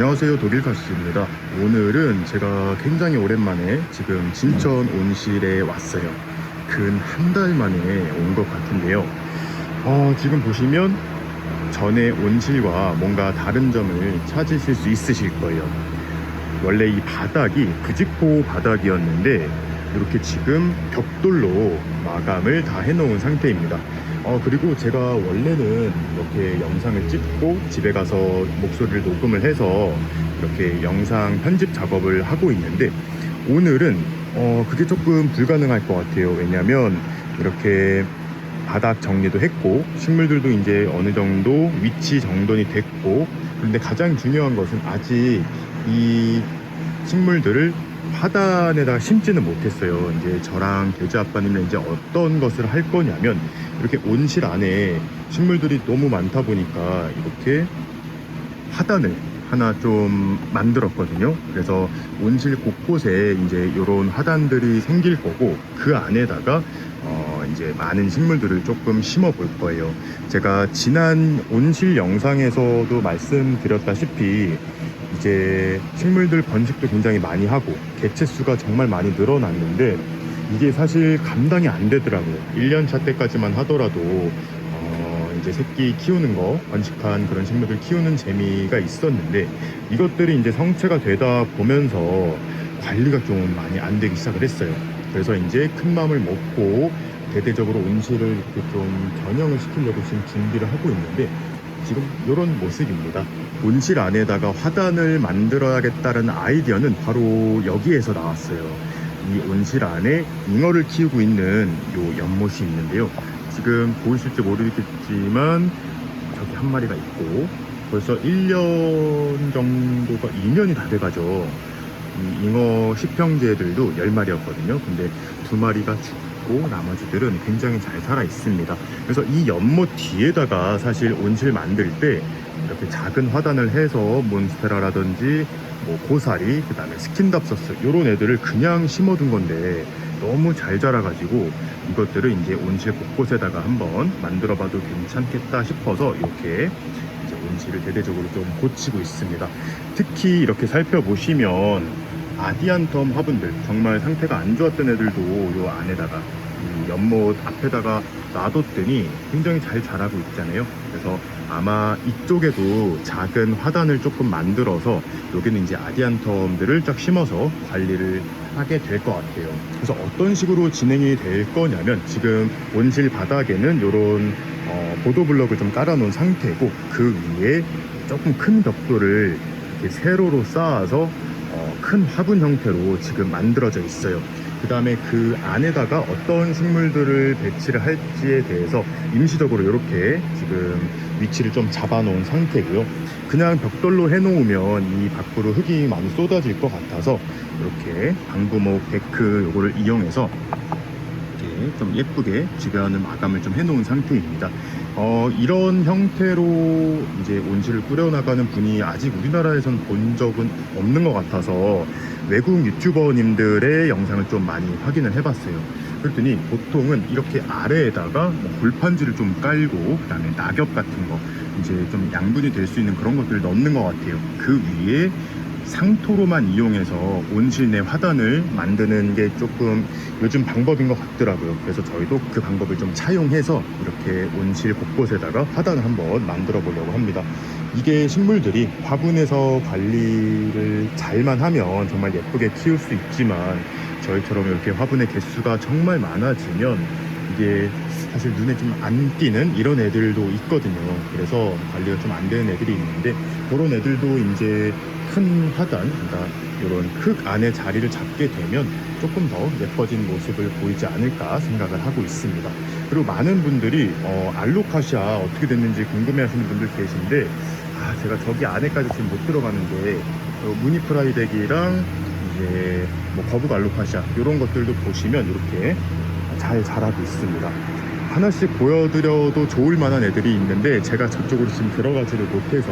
안녕하세요, 독일카시입니다. 오늘은 제가 굉장히 오랜만에 지금 진천 온실에 왔어요. 근 한 달 만에 온 것 같은데요. 지금 보시면 전에 온실과 뭔가 다른 점을 찾으실 수 있으실 거예요. 원래 이 바닥이 그지코 바닥이었는데 이렇게 지금 벽돌로 마감을 다 해놓은 상태입니다. 그리고 제가 원래는 이렇게 영상을 찍고 집에 가서 목소리를 녹음을 해서 이렇게 영상 편집 작업을 하고 있는데, 오늘은 그게 조금 불가능할 것 같아요. 왜냐면 이렇게 바닥 정리도 했고 식물들도 이제 어느 정도 위치 정돈이 됐고, 그런데 가장 중요한 것은 아직 이 식물들을 화단에다가 심지는 못했어요. 이제 저랑 돼지 아빠님은 이제 어떤 것을 할 거냐면, 이렇게 온실 안에 식물들이 너무 많다 보니까 이렇게 화단을 하나 좀 만들었거든요. 그래서 온실 곳곳에 이제 이런 화단들이 생길 거고, 그 안에다가 이제 많은 식물들을 조금 심어 볼 거예요. 제가 지난 온실 영상에서도 말씀드렸다시피 이제 식물들 번식도 굉장히 많이 하고 개체 수가 정말 많이 늘어났는데, 이게 사실 감당이 안 되더라고요. 1년차 때까지만 하더라도 이제 새끼 키우는 거, 번식한 그런 식물들 키우는 재미가 있었는데, 이것들이 이제 성체가 되다 보면서 관리가 좀 많이 안 되기 시작을 했어요. 그래서 이제 큰 마음을 먹고 대대적으로 온실을 이렇게 좀 변형을 시키려고 지금 준비를 하고 있는데, 지금 이런 모습입니다. 온실 안에다가 화단을 만들어야겠다는 아이디어는 바로 여기에서 나왔어요. 이 온실 안에 잉어를 키우고 있는 요 연못이 있는데요. 지금 보이실지 모르겠지만 저기 한 마리가 있고, 벌써 1년 정도가 2년이 다 돼가죠. 이 잉어 식평제들도 10마리였거든요. 근데 2마리가 죽고 나머지들은 굉장히 잘 살아 있습니다. 그래서 이 연못 뒤에다가 사실 온실 만들 때 이렇게 작은 화단을 해서 몬스테라라든지 뭐 고사리, 그 다음에 스킨답서스 이런 애들을 그냥 심어둔 건데 너무 잘 자라가지고 이것들을 이제 온실 곳곳에다가 한번 만들어봐도 괜찮겠다 싶어서 이렇게 이제 온실을 대대적으로 좀 고치고 있습니다. 특히 이렇게 살펴보시면 아디안텀 화분들, 정말 상태가 안 좋았던 애들도 요 안에다가 이 연못 앞에다가 놔뒀더니 굉장히 잘 자라고 있잖아요. 그래서 아마 이쪽에도 작은 화단을 조금 만들어서 여기는 이제 아디안텀들을 쫙 심어서 관리를 하게 될 것 같아요. 그래서 어떤 식으로 진행이 될 거냐면, 지금 온실 바닥에는 이런 보도블럭을 좀 깔아 놓은 상태고, 그 위에 조금 큰 벽돌을 이렇게 세로로 쌓아서 큰 화분 형태로 지금 만들어져 있어요. 그 다음에 그 안에다가 어떤 식물들을 배치를 할지에 대해서 임시적으로 이렇게 지금 위치를 좀 잡아 놓은 상태고요. 그냥 벽돌로 해 놓으면 이 밖으로 흙이 많이 쏟아질 것 같아서 이렇게 방부목 데크 요거를 이용해서 이렇게 좀 예쁘게 주변을 마감을 좀 해 놓은 상태입니다. 이런 형태로 이제 온실을 꾸려나가는 분이 아직 우리나라에서는 본 적은 없는 것 같아서 외국 유튜버님들의 영상을 좀 많이 확인을 해봤어요. 그랬더니 보통은 이렇게 아래에다가 뭐 골판지를 좀 깔고, 그 다음에 낙엽 같은 거 이제 좀 양분이 될 수 있는 그런 것들을 넣는 것 같아요. 그 위에 상토로만 이용해서 온실 내 화단을 만드는 게 조금 요즘 방법인 것 같더라고요. 그래서 저희도 그 방법을 좀 차용해서 이렇게 온실 곳곳에다가 화단을 한번 만들어 보려고 합니다. 이게 식물들이 화분에서 관리를 잘만 하면 정말 예쁘게 키울 수 있지만, 저희처럼 이렇게 화분의 개수가 정말 많아지면 이게 사실 눈에 좀 안 띄는 이런 애들도 있거든요. 그래서 관리가 좀 안 되는 애들이 있는데, 그런 애들도 이제 큰 화단, 그러니까 이런 흙 안에 자리를 잡게 되면 조금 더 예뻐진 모습을 보이지 않을까 생각을 하고 있습니다. 그리고 많은 분들이 알로카시아 어떻게 됐는지 궁금해하시는 분들 계신데, 제가 저기 안에까지 지금 못 들어가는데 무늬프라이덱이랑 이제 뭐 거북 알로카시아 이런 것들도 보시면 이렇게 잘 자라고 있습니다. 하나씩 보여드려도 좋을 만한 애들이 있는데 제가 저쪽으로 지금 들어가지를 못해서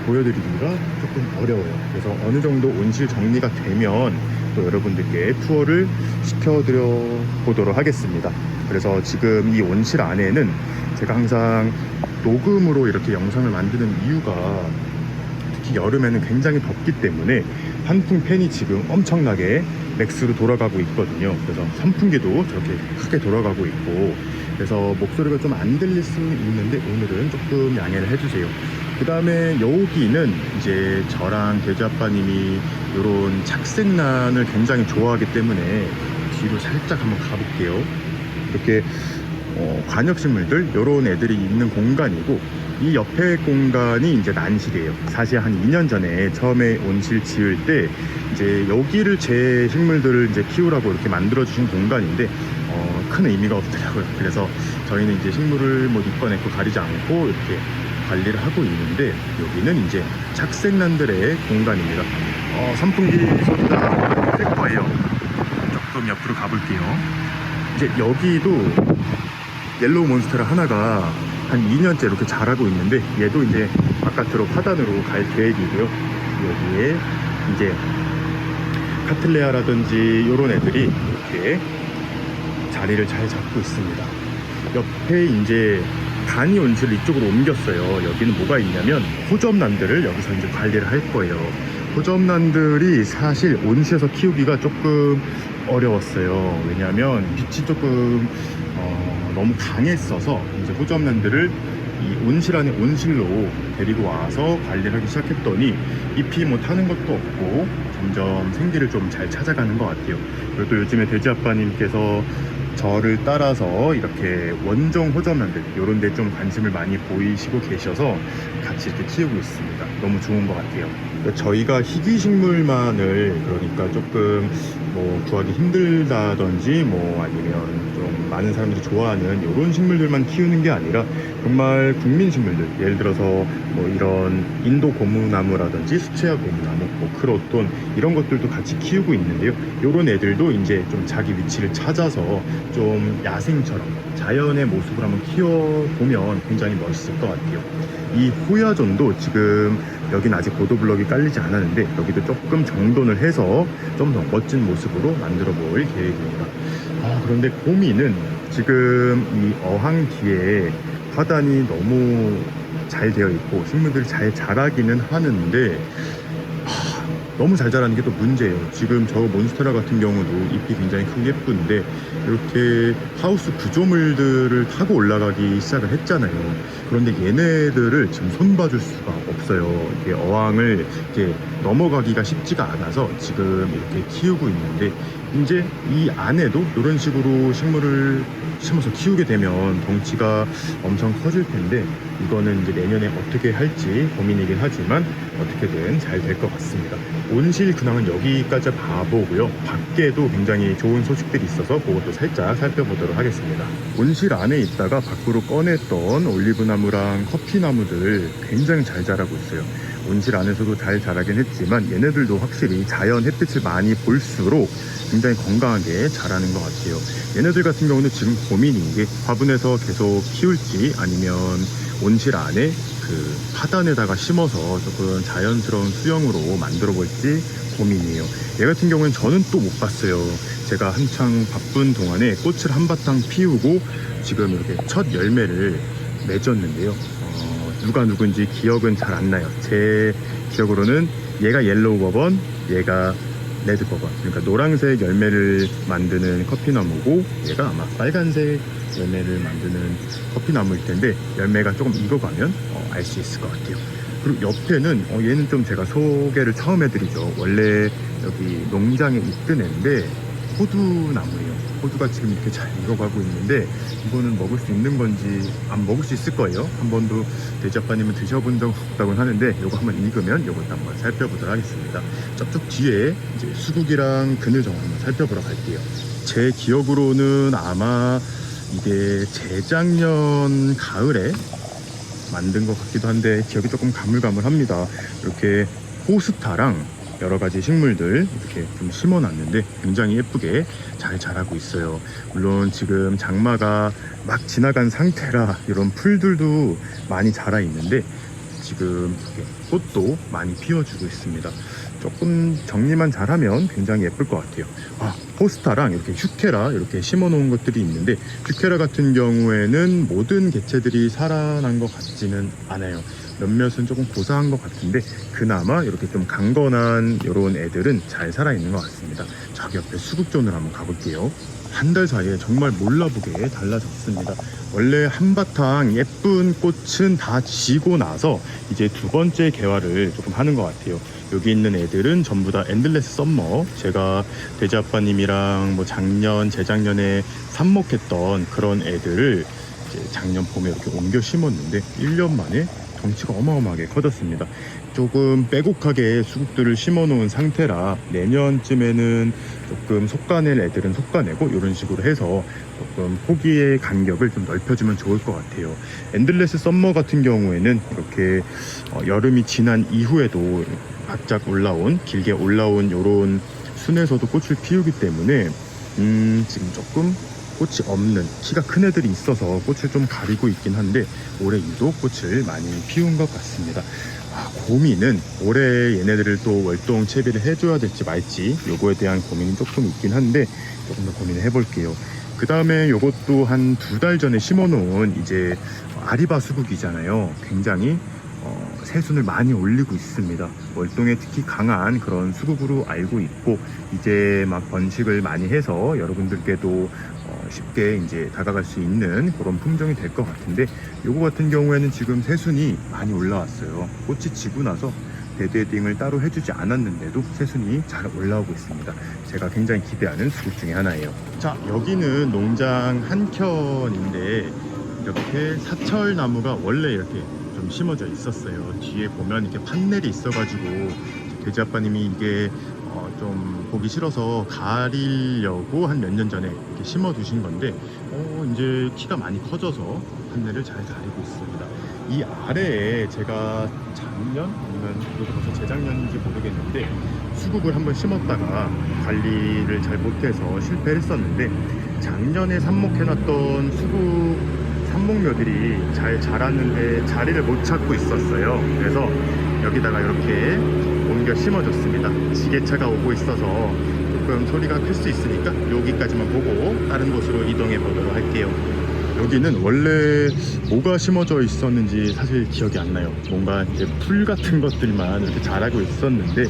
보여드리기가 조금 어려워요. 그래서 어느 정도 온실 정리가 되면 또 여러분들께 투어를 시켜드려 보도록 하겠습니다. 그래서 지금 이 온실 안에는 제가 항상 녹음으로 이렇게 영상을 만드는 이유가, 특히 여름에는 굉장히 덥기 때문에 환풍 팬이 지금 엄청나게 맥스로 돌아가고 있거든요. 그래서 선풍기도 저렇게 크게 돌아가고 있고, 그래서 목소리가 좀 안 들릴 수 있는데 오늘은 조금 양해를 해주세요. 그 다음에 여기는 이제 저랑 돼지 아빠님이 이런 착색란을 굉장히 좋아하기 때문에 뒤로 살짝 한번 가볼게요. 이렇게 관엽식물들 이런 애들이 있는 공간이고, 이 옆에 공간이 이제 난실이에요. 사실 한 2년 전에 처음에 온실 지을 때 이제 여기를 제 식물들을 이제 키우라고 이렇게 만들어 주신 공간인데 큰 의미가 없더라고요. 그래서 저희는 이제 식물을 뭐 입거내고 가리지 않고 이렇게 관리를 하고 있는데, 여기는 이제 착색란들의 공간입니다. 선풍기 소리가 셀 거예요. 조금 옆으로 가볼게요. 이제 여기도 옐로우 몬스테라 하나가 한 2년째 이렇게 자라고 있는데, 얘도 이제 바깥으로 화단으로 갈 계획이고요. 여기에 이제 카틀레아라든지 이런 애들이 이렇게 자리를 잘 잡고 있습니다. 옆에 이제 간이 온실을 이쪽으로 옮겼어요. 여기는 뭐가 있냐면 호접란들을 여기서 이제 관리를 할 거예요. 호접란들이 사실 온실에서 키우기가 조금 어려웠어요. 왜냐하면 빛이 조금 너무 강했어서 이제 호접란들을 이 온실 안에 온실로 데리고 와서 관리를 하기 시작했더니 잎이 뭐 타는 것도 없고 점점 생기를 좀 잘 찾아가는 것 같아요. 그리고 또 요즘에 돼지 아빠님께서 저를 따라서 이렇게 원종 호접란들 이런 데 좀 관심을 많이 보이시고 계셔서 같이 이렇게 키우고 있습니다. 너무 좋은 것 같아요. 저희가 희귀식물만을 그러니까 조금 뭐 구하기 힘들다든지 뭐 아니면 좀 많은 사람들이 좋아하는 이런 식물들만 키우는 게 아니라 정말 국민식물들, 예를 들어서 뭐 이런 인도 고무나무라든지 수채화 고무나무, 뭐 크로톤 이런 것들도 같이 키우고 있는데요. 이런 애들도 이제 좀 자기 위치를 찾아서 좀 야생처럼 자연의 모습을 한번 키워보면 굉장히 멋있을 것 같아요. 이 호야존도 지금 여긴 아직 보도블럭이 깔리지 않았는데 여기도 조금 정돈을 해서 좀 더 멋진 모습으로 만들어 볼 계획입니다. 그런데 고민은 지금 이 어항 뒤에 화단이 너무 잘 되어 있고 식물들이 잘 자라기는 하는데 너무 잘 자라는 게 또 문제예요. 지금 저 몬스테라 같은 경우도 잎이 굉장히 크고 예쁜데 이렇게 하우스 구조물들을 타고 올라가기 시작을 했잖아요. 그런데 얘네들을 지금 손봐줄 수가 없어요. 이렇게 어항을 이렇게 넘어가기가 쉽지가 않아서 지금 이렇게 키우고 있는데, 이제 이 안에도 이런 식으로 식물을 심어서 키우게 되면 덩치가 엄청 커질 텐데, 이거는 이제 내년에 어떻게 할지 고민이긴 하지만 어떻게든 잘 될 것 같습니다. 온실 근황은 여기까지 봐보고요. 밖에도 굉장히 좋은 소식들이 있어서 그것도 살짝 살펴보도록 하겠습니다. 온실 안에 있다가 밖으로 꺼냈던 올리브나무랑 커피나무들 굉장히 잘 자라고 있어요. 온실 안에서도 잘 자라긴 했지만 얘네들도 확실히 자연 햇빛을 많이 볼수록 굉장히 건강하게 자라는 것 같아요. 얘네들 같은 경우는 지금 고민인 게 화분에서 계속 키울지 아니면 온실 안에 그 하단에다가 심어서 조금 자연스러운 수영으로 만들어 볼지 고민이에요. 얘 같은 경우는 저는 또 못 봤어요. 제가 한창 바쁜 동안에 꽃을 한바탕 피우고 지금 이렇게 첫 열매를 맺었는데요. 누가 누군지 기억은 잘 안 나요. 제 기억으로는 얘가 옐로우 버번, 얘가 레드 버번, 그러니까 노란색 열매를 만드는 커피나무고 얘가 아마 빨간색 열매를 만드는 커피나무일 텐데, 열매가 조금 익어가면 알 수 있을 것 같아요. 그리고 옆에는 얘는 좀 제가 소개를 처음 해드리죠. 원래 여기 농장에 있던 애인데 호두나무예요. 호두가 지금 이렇게 잘 익어가고 있는데 이거는 먹을 수 있는 건지 안 먹을 수 있을 거예요. 한 번도 돼지 아빠님은 드셔본 적 없다고 하는데 이거 한번 익으면 이것도 한번 살펴보도록 하겠습니다. 저쪽 뒤에 이제 수국이랑 그늘정 한번 살펴보러 갈게요. 제 기억으로는 아마 이게 재작년 가을에 만든 것 같기도 한데 기억이 조금 가물가물합니다. 이렇게 호스타랑 여러 가지 식물들 이렇게 좀 심어놨는데 굉장히 예쁘게 잘 자라고 있어요. 물론 지금 장마가 막 지나간 상태라 이런 풀들도 많이 자라 있는데 지금 꽃도 많이 피워주고 있습니다. 조금 정리만 잘하면 굉장히 예쁠 것 같아요. 호스타랑 이렇게 휴케라 이렇게 심어 놓은 것들이 있는데, 휴케라 같은 경우에는 모든 개체들이 살아난 것 같지는 않아요. 몇몇은 조금 고사한 것 같은데 그나마 이렇게 좀 강건한 이런 애들은 잘 살아있는 것 같습니다. 저기 옆에 수국존을 한번 가볼게요. 한 달 사이에 정말 몰라보게 달라졌습니다. 원래 한바탕 예쁜 꽃은 다 지고 나서 이제 두 번째 개화를 조금 하는 것 같아요. 여기 있는 애들은 전부 다 엔들레스 썸머, 제가 돼지 아빠님이랑 뭐 작년, 재작년에 삽목했던 그런 애들을 이제 작년 봄에 이렇게 옮겨 심었는데 1년 만에 덩치가 어마어마하게 커졌습니다. 조금 빼곡하게 수국들을 심어 놓은 상태라 내년쯤에는 조금 솎아낼 애들은 솎아내고 이런 식으로 해서 조금 포기의 간격을 좀 넓혀주면 좋을 것 같아요. 엔들레스 썸머 같은 경우에는 이렇게 여름이 지난 이후에도 바짝 올라온, 길게 올라온 이런 순에서도 꽃을 피우기 때문에 지금 조금 꽃이 없는 키가 큰 애들이 있어서 꽃을 좀 가리고 있긴 한데 올해 유독 꽃을 많이 피운 것 같습니다. 고민은 올해 얘네들을 또 월동 채비를 해줘야 될지 말지 요거에 대한 고민이 조금 있긴 한데 조금 더 고민을 해볼게요. 그 다음에 요것도 한 2달 전에 심어놓은 이제 아리바 수국이잖아요. 굉장히 새순을 많이 올리고 있습니다. 월동에 특히 강한 그런 수국으로 알고 있고 이제 막 번식을 많이 해서 여러분들께도 쉽게 이제 다가갈 수 있는 그런 품종이 될 것 같은데 요거 같은 경우에는 지금 새순이 많이 올라왔어요. 꽃이 지고 나서 데드헤딩을 따로 해주지 않았는데도 새순이 잘 올라오고 있습니다. 제가 굉장히 기대하는 수국 중에 하나예요. 자, 여기는 농장 한켠인데 이렇게 사철나무가 원래 이렇게 좀 심어져 있었어요. 뒤에 보면 이렇게 판넬이 있어가지고 돼지 아빠님이 이게 좀 보기 싫어서 가리려고 한 몇 년 전에 이렇게 심어 두신 건데 이제 키가 많이 커져서 판넬을 잘 가리고 있습니다. 이 아래에 제가 작년 아니면 그래도 벌써 재작년인지 모르겠는데 수국을 한번 심었다가 관리를 잘 못해서 실패했었는데 작년에 삽목해놨던 수국 삽목묘들이 잘 자랐는데 자리를 못 찾고 있었어요. 그래서 여기다가 이렇게 옮겨 심어줬습니다. 지게차가 오고 있어서 조금 소리가 클 수 있으니까 여기까지만 보고 다른 곳으로 이동해 보도록 할게요. 여기는 원래 뭐가 심어져 있었는지 사실 기억이 안 나요. 뭔가 이제 풀 같은 것들만 이렇게 자라고 있었는데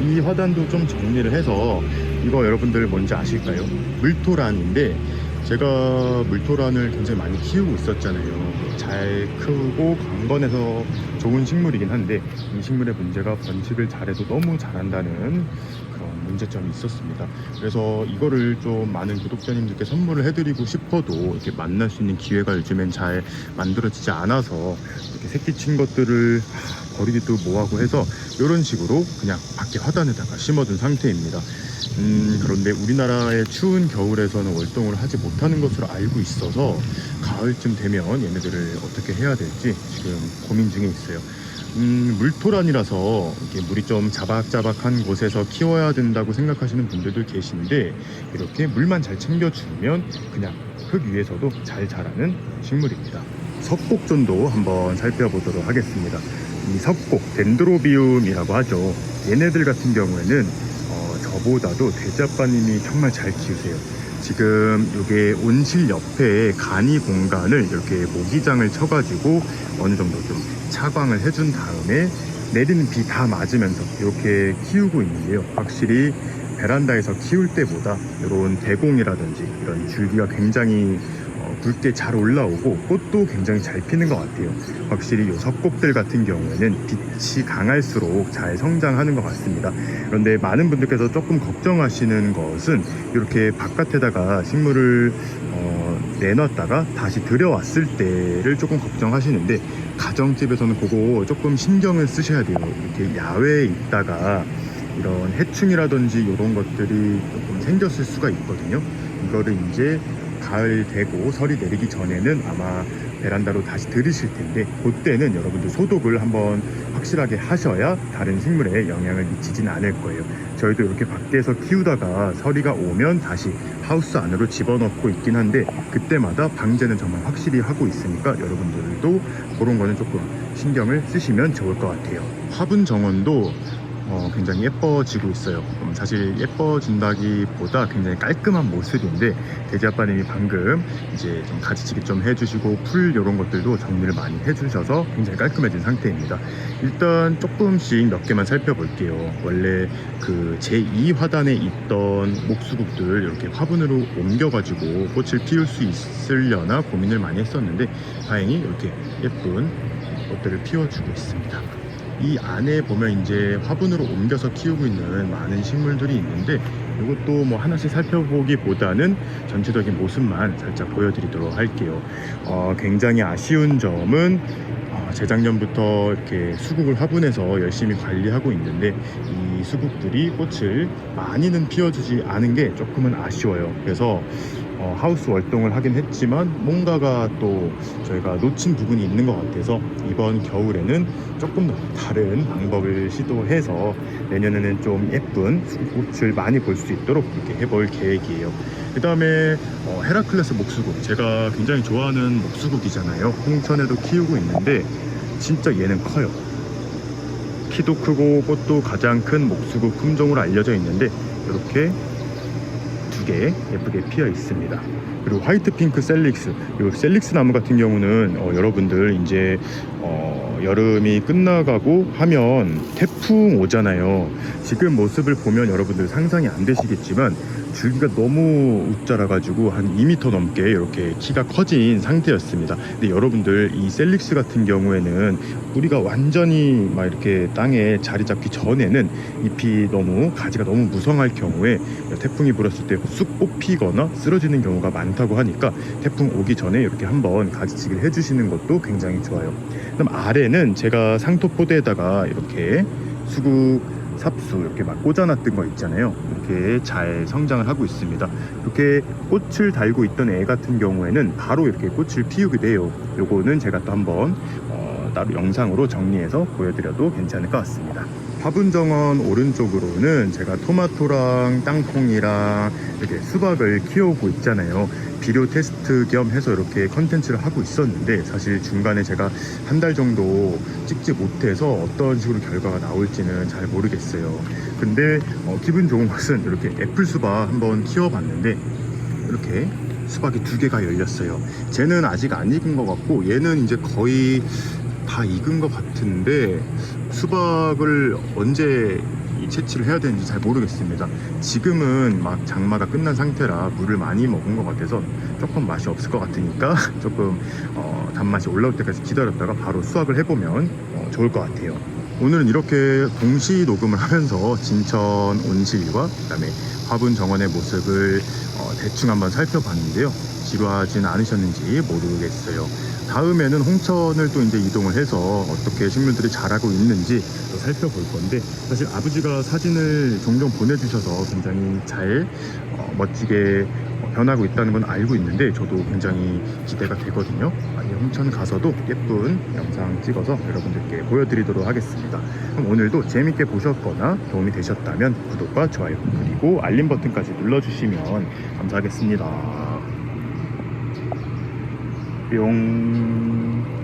이 화단도 좀 정리를 해서 이거 여러분들 뭔지 아실까요? 물토란인데 제가 물토란을 굉장히 많이 키우고 있었잖아요. 잘 크고 강건해서 좋은 식물이긴 한데 이 식물의 문제가 번식을 잘해도 너무 잘한다는 그런 문제점이 있었습니다. 그래서 이거를 좀 많은 구독자님들께 선물을 해드리고 싶어도 이렇게 만날 수 있는 기회가 요즘엔 잘 만들어지지 않아서 이렇게 새끼 친 것들을 버리기도 뭐하고 해서 이런 식으로 그냥 밖에 화단에다가 심어둔 상태입니다. 그런데 우리나라의 추운 겨울에서는 월동을 하지 못하는 것으로 알고 있어서 가을쯤 되면 얘네들을 어떻게 해야 될지 지금 고민 중에 있어요. 물토란이라서 이렇게 물이 좀 자박자박한 곳에서 키워야 된다고 생각하시는 분들도 계신데 이렇게 물만 잘 챙겨주면 그냥 흙 위에서도 잘 자라는 식물입니다. 석곡존도 한번 살펴보도록 하겠습니다. 이 석곡, 덴드로비움이라고 하죠. 얘네들 같은 경우에는 저보다도 돼지 아빠님이 정말 잘 키우세요. 지금 이게 온실 옆에 간이 공간을 이렇게 모기장을 쳐가지고 어느 정도 좀 차광을 해준 다음에 내리는 비 다 맞으면서 이렇게 키우고 있는데요. 확실히 베란다에서 키울 때보다 이런 대공이라든지 이런 줄기가 굉장히 굵게 잘 올라오고 꽃도 굉장히 잘 피는 것 같아요. 확실히 이 석곡들 같은 경우에는 빛이 강할수록 잘 성장하는 것 같습니다. 그런데 많은 분들께서 조금 걱정하시는 것은 이렇게 바깥에다가 식물을 내놨다가 다시 들여왔을 때를 조금 걱정하시는데 가정집에서는 그거 조금 신경을 쓰셔야 돼요. 이렇게 야외에 있다가 이런 해충이라든지 이런 것들이 조금 생겼을 수가 있거든요. 이거를 이제 가을 되고 설이 내리기 전에는 아마 베란다로 다시 들이실 텐데 그때는 여러분들 소독을 한번 확실하게 하셔야 다른 식물에 영향을 미치진 않을 거예요. 저희도 이렇게 밖에서 키우다가 서리가 오면 다시 하우스 안으로 집어넣고 있긴 한데 그때마다 방제는 정말 확실히 하고 있으니까 여러분들도 그런 거는 조금 신경을 쓰시면 좋을 것 같아요. 화분 정원도 굉장히 예뻐지고 있어요. 사실 예뻐진다기보다 굉장히 깔끔한 모습인데 돼지 아빠님이 방금 이제 좀 가지치기 좀 해주시고 풀 이런 것들도 정리를 많이 해주셔서 굉장히 깔끔해진 상태입니다. 일단 조금씩 몇 개만 살펴볼게요. 원래 그 제2화단에 있던 목수국들 이렇게 화분으로 옮겨가지고 꽃을 피울 수 있으려나 고민을 많이 했었는데 다행히 이렇게 예쁜 꽃들을 피워주고 있습니다. 이 안에 보면 이제 화분으로 옮겨서 키우고 있는 많은 식물들이 있는데 이것도 뭐 하나씩 살펴보기보다는 전체적인 모습만 살짝 보여드리도록 할게요. 굉장히 아쉬운 점은 재작년부터 이렇게 수국을 화분에서 열심히 관리하고 있는데 이 수국들이 꽃을 많이는 피워주지 않은 게 조금은 아쉬워요. 그래서 하우스 월동을 하긴 했지만 뭔가가 또 저희가 놓친 부분이 있는 것 같아서 이번 겨울에는 조금 더 다른 방법을 시도해서 내년에는 좀 예쁜 꽃을 많이 볼 수 있도록 이렇게 해볼 계획이에요. 그 다음에 헤라클레스 목수국, 제가 굉장히 좋아하는 목수국이잖아요. 홍천에도 키우고 있는데 진짜 얘는 커요. 키도 크고 꽃도 가장 큰 목수국 품종으로 알려져 있는데 이렇게 두 개 예쁘게 피어 있습니다. 그리고 화이트 핑크 셀릭스, 이 셀릭스 나무 같은 경우는 여러분들 이제 여름이 끝나가고 하면 태풍 오잖아요. 지금 모습을 보면 여러분들 상상이 안 되시겠지만 줄기가 너무 웃자라 가지고 한 2m 넘게 이렇게 키가 커진 상태였습니다. 근데 여러분들 이 셀릭스 같은 경우에는 뿌리가 완전히 막 이렇게 땅에 자리 잡기 전에는 잎이 너무 가지가 너무 무성할 경우에 태풍이 불었을 때 쑥 뽑히거나 쓰러지는 경우가 많다고 하니까 태풍 오기 전에 이렇게 한번 가지치기를 해주시는 것도 굉장히 좋아요. 그럼 아래는 제가 상토포대에다가 이렇게 수국 삽수 이렇게 막 꽂아놨던 거 있잖아요. 이렇게 잘 성장을 하고 있습니다. 이렇게 꽃을 달고 있던 애 같은 경우에는 바로 이렇게 꽃을 피우게 돼요. 요거는 제가 또 한번 따로 영상으로 정리해서 보여드려도 괜찮을 것 같습니다. 화분 정원 오른쪽으로는 제가 토마토랑 땅콩이랑 이렇게 수박을 키우고 있잖아요. 비료 테스트 겸 해서 이렇게 컨텐츠를 하고 있었는데 사실 중간에 제가 한 달 정도 찍지 못해서 어떤 식으로 결과가 나올지는 잘 모르겠어요. 근데 기분 좋은 것은 이렇게 애플 수박 한번 키워봤는데 이렇게 수박이 2개가 열렸어요. 쟤는 아직 안 익은 것 같고 얘는 이제 거의 다 익은 것 같은데 수박을 언제 채취를 해야 되는지 잘 모르겠습니다. 지금은 막 장마가 끝난 상태라 물을 많이 먹은 것 같아서 조금 맛이 없을 것 같으니까 조금 단맛이 올라올 때까지 기다렸다가 바로 수확을 해보면 좋을 것 같아요. 오늘은 이렇게 동시 녹음을 하면서 진천 온실과 그다음에 화분 정원의 모습을 대충 한번 살펴봤는데요. 지루하진 않으셨는지 모르겠어요. 다음에는 홍천을 또 이제 이동을 해서 어떻게 식물들이 자라고 있는지 또 살펴볼 건데 사실 아버지가 사진을 종종 보내주셔서 굉장히 잘 멋지게 변하고 있다는 건 알고 있는데 저도 굉장히 기대가 되거든요. 홍천 가서도 예쁜 영상 찍어서 여러분들께 보여드리도록 하겠습니다. 그럼 오늘도 재밌게 보셨거나 도움이 되셨다면 구독과 좋아요 그리고 알림 버튼까지 눌러주시면 감사하겠습니다. 뿅.